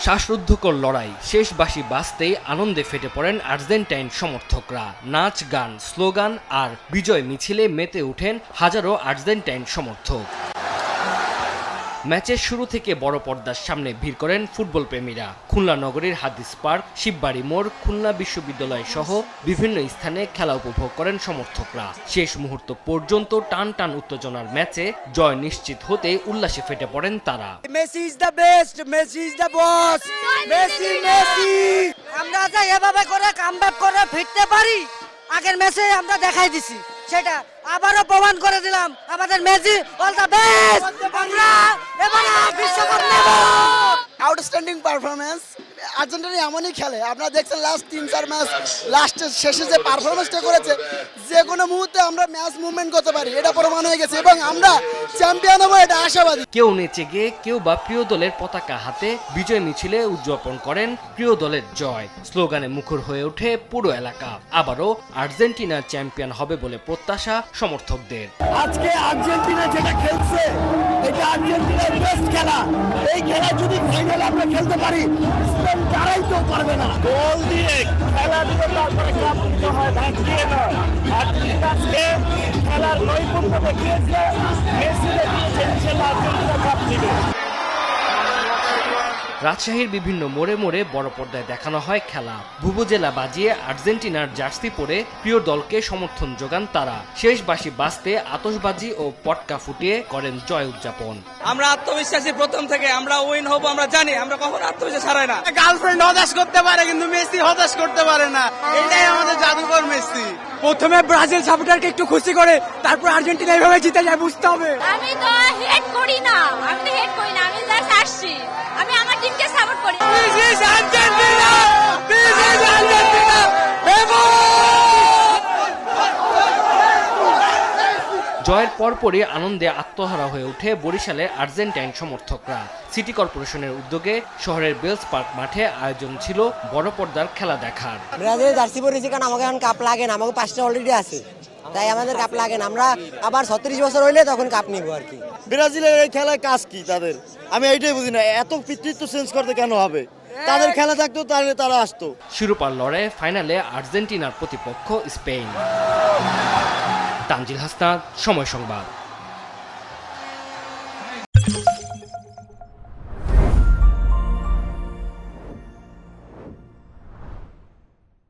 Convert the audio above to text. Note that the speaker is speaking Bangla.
শ্বাসরুদ্ধকর লড়াই, শেষ বাঁশি বাজতেই আনন্দে ফেটে পড়েন আর্জেন্টাইন সমর্থকরা। নাচ গান, স্লোগান আর বিজয় মিছিলে মেতে ওঠেন হাজারো আর্জেন্টাইন সমর্থক। ম্যাচের শুরু থেকে বড় পর্দার সামনে ভিড় করেন ফুটবল প্রেমীরা। খুলনা নগরীর হাদিস পার্ক, শিববাড়ি মোড়, খুলনা বিশ্ববিদ্যালয় সহ বিভিন্ন স্থানে খেলা উপভোগ করেন সমর্থকরা। শেষ মুহূর্ত পর্যন্ত টান টান উত্তেজনার ম্যাচে জয় নিশ্চিত হতে উল্লাসে ফেটে পড়েন তারা। Messi is the best, Messi is the boss, Messi Messi. আমরা যে এভাবে করে কামব্যাক করে ফিরতে পারি আগের ম্যাচে আমরা দেখাই দিছি, সেটা আবারও প্রমাণ করে দিলাম আমাদের মেসি অল দ্য বেস্ট। আমরা এবারে বিশ্বকাপ নেব। Outstanding performance. আর্জেন্টিনা এমনই খেলে, আপনারা দেখছেন লাস্ট 3-4 ম্যাচ লাস্টের শেষে যে পারফরমেন্সটা করেছে, যে কোনো মুহূর্তে আমরা ম্যাচ মুভমেন্ট করতে পারি, এটা প্রমাণ হয়ে গেছে এবং আমরা চ্যাম্পিয়ন হবো, এটা আশাবাদী। কেউ নেচে গিয়ে, কেউ বা প্রিয় দলের পতাকা হাতে বিজয় মিছিলে উদযাপন করেন প্রিয় দলের জয়। স্লোগানে মুখর হয়ে ওঠে পুরো এলাকা। আবারও আর্জেন্টিনা চ্যাম্পিয়ন হবে বলে প্রত্যাশা সমর্থকদের। আজকে আর্জেন্টিনা যেটা খেলছে, এটা আর্জেন্টিনার বেস্ট খেলা। এই খেলা যদি ফাইনালে আমরা খেলতে পারি, স্পেন তারাই তো পারবে না। গোল দিয়ে খেলা দিয়ে তারপরে কাপ নিতে হয়, ভাগ দিয়ে নয়। আর্জেন্টিনা আজকে খেলার নৈপুণ্য দেখিয়েছে, মেসি দেখিয়েছে, ইনশাআল্লাহ আর্জেন্টিনা কাপ নেবে। রাজশাহীর বিভিন্ন মোড়ে মোড়ে বড় পর্দায় দেখানো হয় খেলা। ভুবুজেলা বাজিয়ে আর্জেন্টিনার জার্সি পরে প্রিয় দলকে সমর্থন যোগান তারা। শেষ বাঁশি বাজতে আতশবাজি ও পটকা ফুটিয়ে করেন জয় উদযাপন। আমরা আত্মবিশ্বাসী প্রথম থেকে, আমরা উইন হব আমরা জানি, আমরা কখনো আত্মবিশ্বাস হারাই না। গার্লফ্রেন্ড হতাশ করতে পারে কিন্তু মেসি হতাশ করতে পারে না, এটাই আমাদের জাদুকর মেসি। প্রথমে ব্রাজিল সাপোর্টারকে একটু খুশি করে তারপর আর্জেন্টিনা এইভাবে জিতে যায়, বুঝতে হবে। আমি তো হেড করি না, আমি জাস্ট আসছি, আমি আমার টিমকে সাপোর্ট করি। This is Argentina! This is Argentina! জয়ের পরপরই আনন্দে আত্মহারা হয়ে ওঠে বরিশালে আর্জেন্টাইন সমর্থকরা। সিটি কর্পোরেশনের উদ্যোগে শহরের বেলস পার্ক মাঠে আয়োজন ছিল বড় পর্দার খেলা দেখার। ব্রাজিল জার্সি পরেছি কারণ আমাকে এখন কাপ লাগে না, আমাকে 5টা অলরেডি আছে, তাই আমাদের কাপ লাগে না। আমরা আবার 36 বছর হইলে তখন কাপ নিব আর কি। ব্রাজিলের এই খেলায় কাজ কি তাদের, আমি এইটাই বুঝি না। এত পিতৃত্ব চেঞ্জ করতে কেন হবে? তাদের খেলা থাকতো তাহলে তারা আসতো। শিরোপার লড়াই ফাইনালে আর্জেন্টিনার প্রতিপক্ষ স্পেন। তানজিল হাসনাত, সময় সংবাদ।